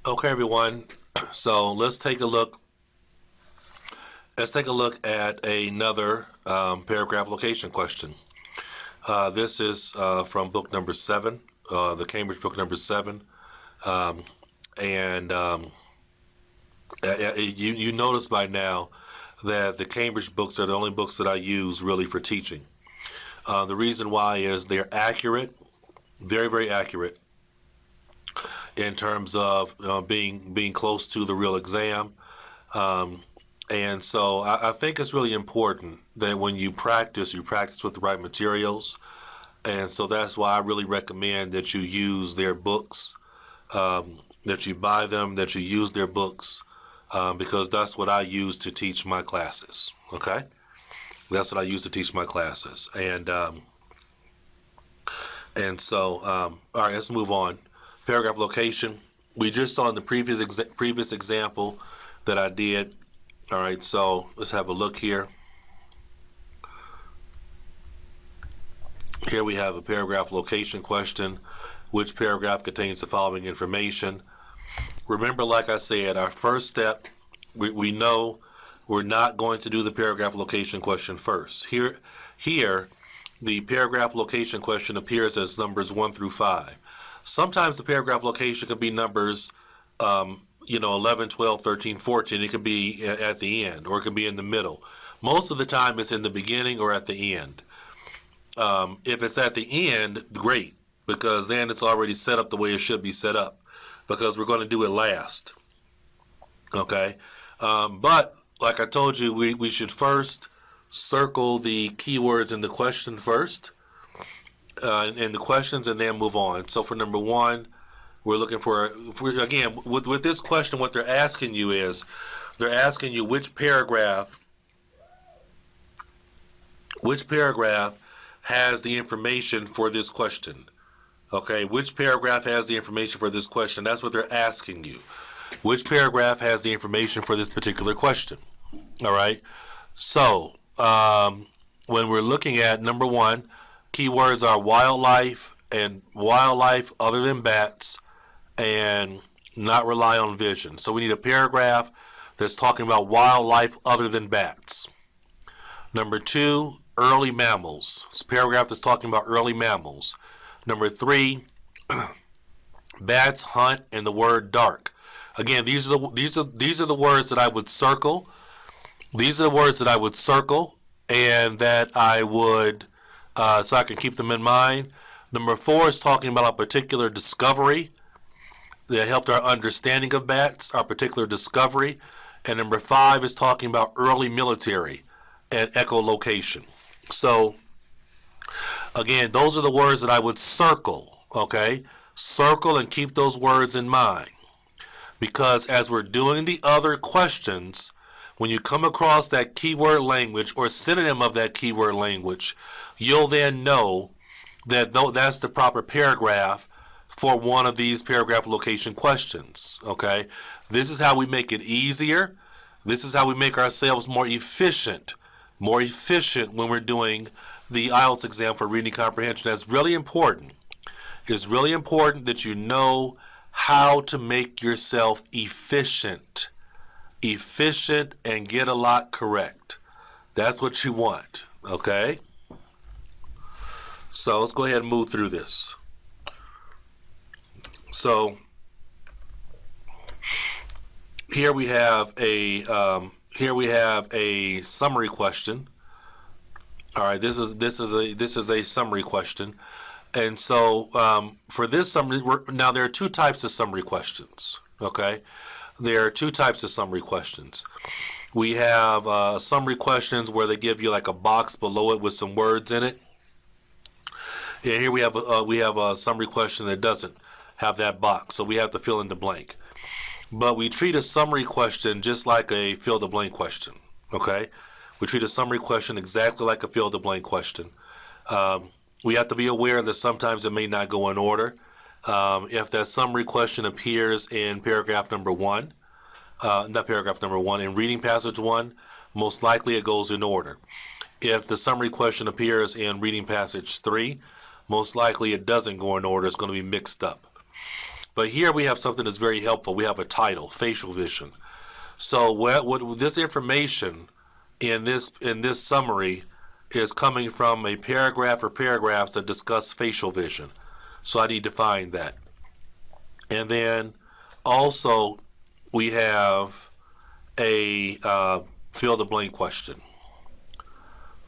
Okay, everyone. So let's take a look. Let's take a look at another paragraph location question. This is from book number 7, the Cambridge book number 7, and you notice by now that the Cambridge books are the only books that I use really for teaching. The reason why is they're accurate, very very accurate in terms of being close to the real exam. And so I think it's really important that when you practice with the right materials. And so that's why I really recommend that you use their books, that you buy them, that you use their books, because that's what I use to teach my classes. Okay? That's what I use to teach my classes. All right, let's move on. Paragraph location. We just saw in the previous example that I did. All right, so let's have a look here. Here we have a paragraph location question. Which paragraph contains the following information? Remember, like I said, our first step, we know we're not going to do the paragraph location question first. Here, the paragraph location question appears as numbers 1 through 5. Sometimes the paragraph location can be numbers 11, 12, 13, 14. It could be at the end, or it could be in the middle. Most of the time it's in the beginning or at the end. If it's at the end, great, because then it's already set up the way it should be set up, because we're going to do it last. Okay? But like I told you, we should first circle the keywords in the question first, in the questions, and then move on. So for number 1, we're looking for, again, with this question, what they're asking you is, they're asking you which paragraph has the information for this question. Okay, which paragraph has the information for this question? That's what they're asking you. Which paragraph has the information for this particular question? All right, so when we're looking at number 1, keywords are wildlife and wildlife other than bats, and not rely on vision. So we need a paragraph that's talking about wildlife other than bats. Number 2, early mammals. It's a paragraph that's talking about early mammals. Number 3, bats hunt and the word dark. Again, these are the words that I would circle. These are the words that I would circle, and that I would so I can keep them in mind. Number 4 is talking about a particular discovery that helped our understanding of bats, our particular discovery. And number 5 is talking about early military and echolocation. So, again, those are the words that I would circle, okay? Circle and keep those words in mind. Because as we're doing the other questions, when you come across that keyword language or synonym of that keyword language, you'll then know that that's the proper paragraph for one of these paragraph location questions, okay? This is how we make it easier. This is how we make ourselves more efficient when we're doing the IELTS exam for reading comprehension. That's really important. It's really important that you know how to make yourself efficient and get a lot correct. That's what you want, okay? So let's go ahead and move through this. So here we have a summary question. All right, this is a summary question, and so for this summary, now there are 2 types of summary questions. Okay, there are 2 types of summary questions. We have summary questions where they give you like a box below it with some words in it. And here we have a summary question that doesn't have that box, so we have to fill in the blank. But we treat a summary question just like a fill the blank question. Okay, we treat a summary question exactly like a fill the blank question. We have to be aware that sometimes it may not go in order. If that summary question appears in paragraph number 1, not paragraph number 1, in reading passage 1, most likely it goes in order. If the summary question appears in reading passage 3, most likely it doesn't go in order. It's going to be mixed up. But here we have something that's very helpful. We have a title, facial vision. So what this information in this summary is coming from a paragraph or paragraphs that discuss facial vision. So I need to find that. And then also we have a fill the blank question.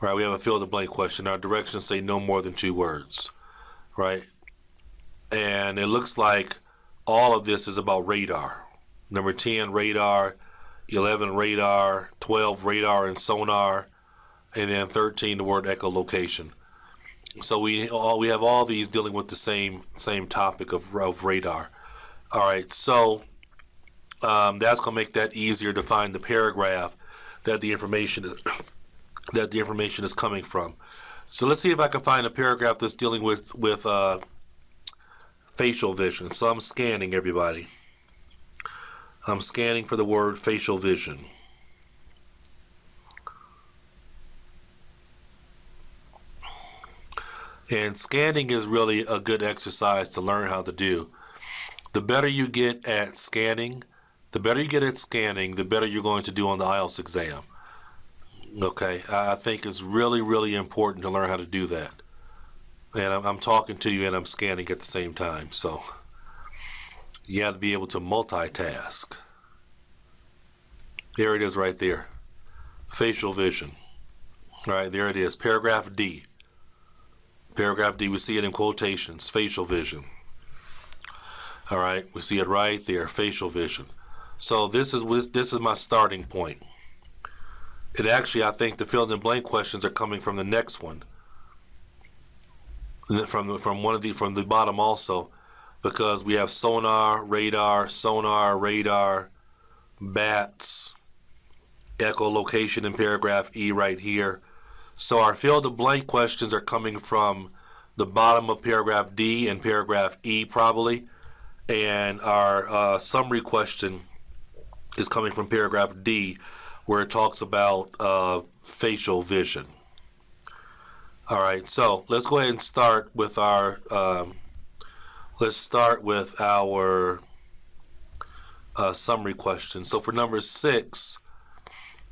Right, we have a fill the blank question. Our directions say no more than 2 words. Right? And it looks like all of this is about radar. Number 10, radar. 11, radar. 12, radar and sonar. And then 13, the word echolocation. So we have all these dealing with the same topic of radar. All right, so that's going to make that easier to find the paragraph that the information is coming from. So let's see if I can find a paragraph that's dealing with facial vision. So I'm scanning, everybody. I'm scanning for the word facial vision. And scanning is really a good exercise to learn how to do. The better you get at scanning, the better you're going to do on the IELTS exam. Okay, I think it's really, really important to learn how to do that. And I'm talking to you and I'm scanning at the same time. So you have to be able to multitask. There it is right there. Facial vision. All right, there it is. Paragraph D. Paragraph D, we see it in quotations. Facial vision. All right, we see it right there. Facial vision. So this is my starting point. It actually, I think the fill in the blank questions are coming from the next one. From the bottom also, because we have sonar, radar, bats, echolocation in paragraph E right here. So our fill in the blank questions are coming from the bottom of paragraph D and paragraph E probably, and our summary question is coming from paragraph D, where it talks about facial vision. All right, so let's go ahead and start with our summary question. So for number 6,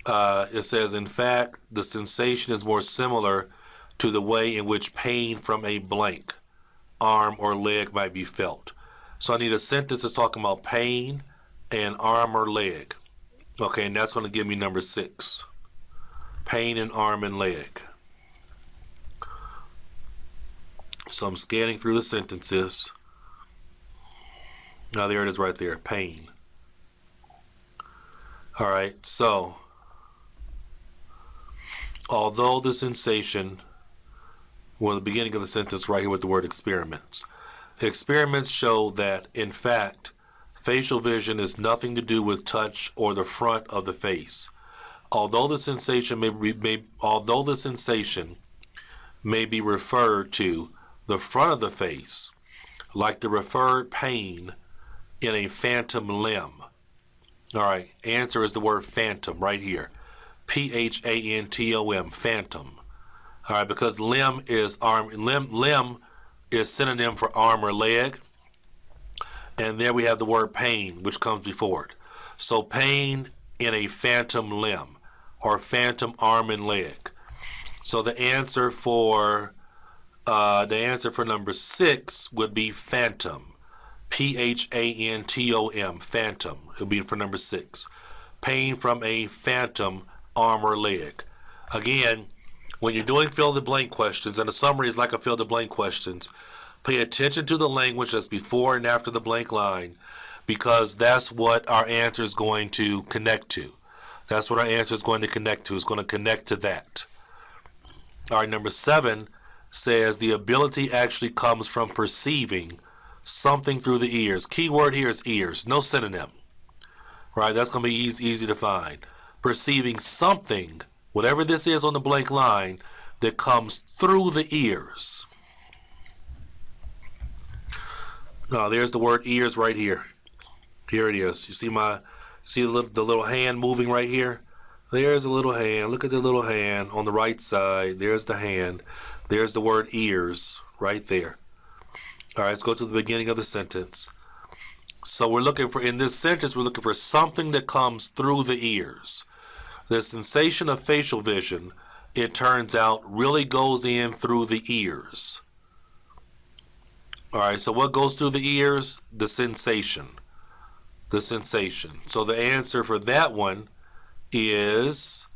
it says, in fact, the sensation is more similar to the way in which pain from a blank arm or leg might be felt. So I need a sentence that's talking about pain and arm or leg. Okay, and that's going to give me number 6. Pain in arm and leg. So I'm scanning through the sentences. Now there it is right there, pain. All right, so although the sensation, well, the beginning of the sentence right here with the word experiments. Experiments show that, in fact, facial vision is nothing to do with touch or the front of the face. Although the sensation may be referred to the front of the face, like the referred pain in a phantom limb. All right, answer is the word phantom right here. Phantom, phantom. All right, because limb is arm, limb is synonym for arm or leg. And there we have the word pain, which comes before it. So pain in a phantom limb or phantom arm and leg. So the answer for number 6 would be phantom. Phantom, phantom. It would be for number 6. Pain from a phantom arm or leg. Again, when you're doing fill the blank questions, and a summary is like a fill the blank questions, pay attention to the language that's before and after the blank line, because that's what our answer is going to connect to. That's what our answer is going to connect to. It's going to connect to that. All right, number 7 says the ability actually comes from perceiving something through the ears. Key word here is ears, no synonym. Right, that's going to be easy to find. Perceiving something, whatever this is on the blank line, that comes through the ears. Now, there's the word ears right here. Here it is. You see the little hand moving right here? There's a little hand. Look at the little hand on the right side. There's the hand. There's the word ears right there. All right, let's go to the beginning of the sentence. So we're looking for, in this sentence, we're looking for something that comes through the ears. The sensation of facial vision, it turns out, really goes in through the ears. All right, so what goes through the ears? The sensation. The sensation. So the answer for that one is,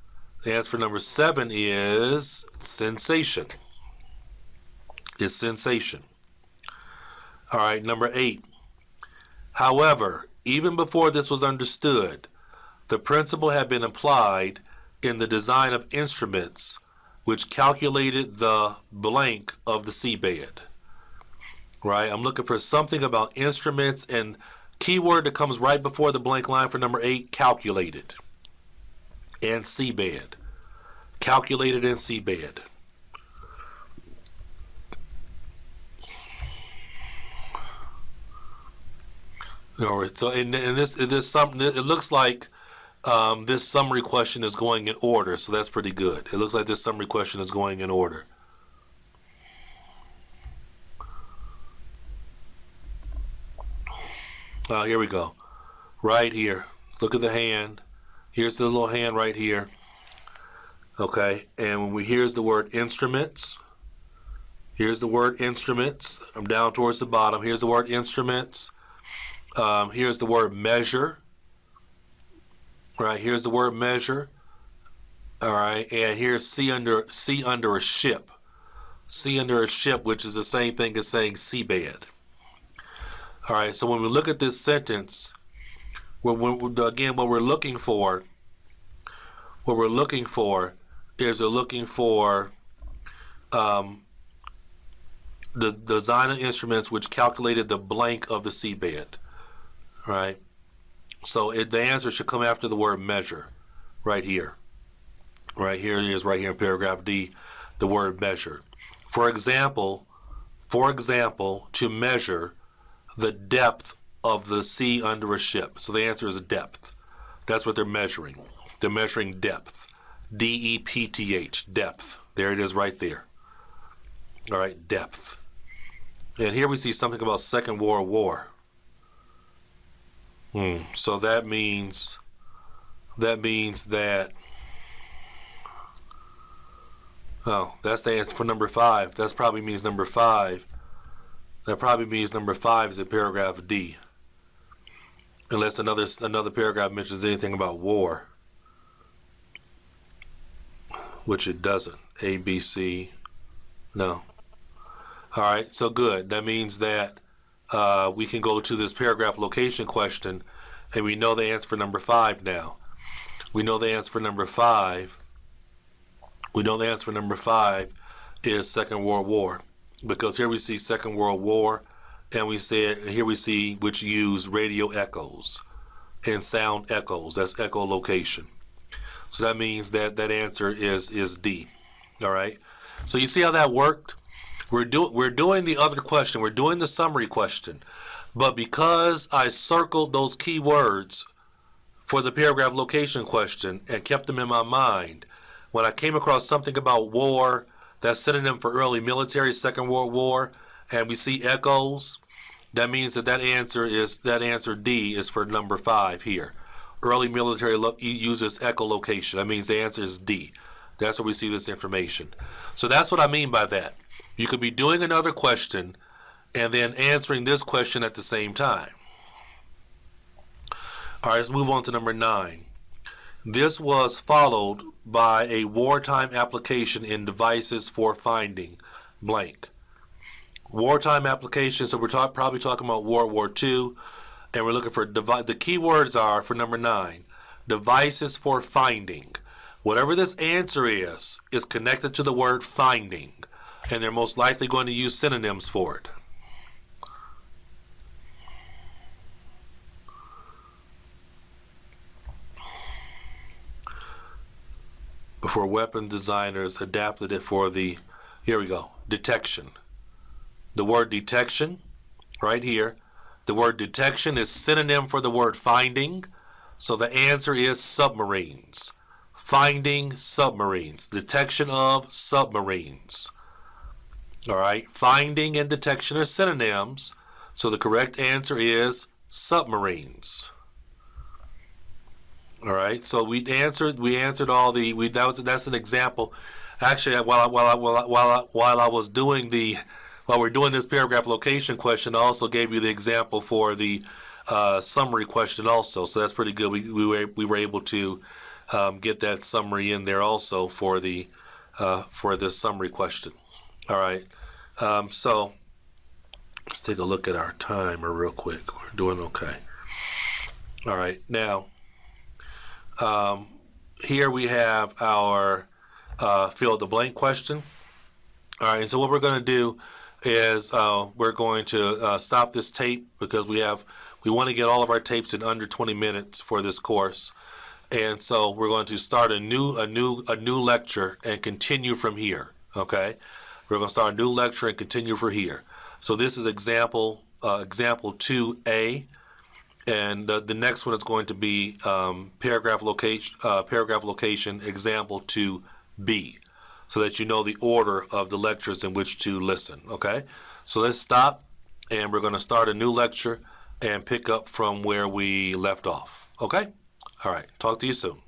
the answer for number 7 is sensation. It's sensation. All right, number 8. However, even before this was understood, the principle had been applied in the design of instruments which calculated the blank of the seabed. Right? I'm looking for something about instruments, and keyword that comes right before the blank line for number 8, calculated and seabed. Calculated and seabed. All right, so in this it looks like this summary question is going in order, so that's pretty good. It looks like this summary question is going in order. Here we go. Right here. Look at the hand. Here's the little hand right here. Okay, and here's the word instruments. Here's the word instruments. I'm down towards the bottom. Here's the word instruments. Here's the word measure. Right, here's the word measure. All right, and here's sea under a ship. Sea under a ship, which is the same thing as saying seabed. All right, so when we look at this sentence, again, what we're looking for is we're looking for the design of instruments which calculated the blank of the seabed. Right? So the answer should come after the word measure, right here. Right here it is, right here in paragraph D, the word measure. For example, to measure the depth of the sea under a ship. So the answer is depth. That's what they're measuring. They're measuring depth. D-E-P-T-H, depth. There it is right there. All right, depth. And here we see something about Second World War. So that means that, oh, that's the answer for number 5. That probably means number 5. That probably means number 5 is in paragraph D. Unless another paragraph mentions anything about war. Which it doesn't. A, B, C, no. All right, so good. That means that we can go to this paragraph location question, and we know the answer for number 5 now. We know the answer for number 5. We know the answer for number 5 is Second World War, because here we see Second World War, and here we see which use radio echoes and sound echoes. That's echolocation. So that means that answer is D. All right. So you see how that worked? We're doing the other question. We're doing the summary question. But because I circled those key words for the paragraph location question and kept them in my mind, when I came across something about war, that's synonym for early military, Second World War, and we see echoes, that means that answer D is for number 5 here. Early military uses echolocation. That means the answer is D. That's where we see this information. So that's what I mean by that. You could be doing another question and then answering this question at the same time. All right, let's move on to number 9. This was followed by a wartime application in devices for finding blank. Wartime application, so we're probably talking about World War II, and we're looking for the key words are for number 9, devices for finding. Whatever this answer is connected to the word finding, and they're most likely going to use synonyms for it. Before weapon designers adapted it for the, here we go, detection. The word detection, right here, the word detection is synonym for the word finding, so the answer is submarines. Finding submarines, detection of submarines. All right, finding and detection are synonyms, so the correct answer is submarines. All right, so we answered all the that's an example. Actually, while we're doing this paragraph location question, I also gave you the example for the summary question also. So that's pretty good. We were able to get that summary in there also for the summary question. All right, so let's take a look at our timer real quick. We're doing okay. All right, now here we have our fill the blank question. All right, and so what we're going to do is we're going to stop this tape because we want to get all of our tapes in under 20 minutes for this course, and so we're going to start a new lecture and continue from here. Okay, we're going to start a new lecture and continue from here. So this is example 2A. And the next one is going to be paragraph location example 2B, so that you know the order of the lectures in which to listen. Okay, so let's stop, and we're going to start a new lecture and pick up from where we left off. Okay, all right. Talk to you soon.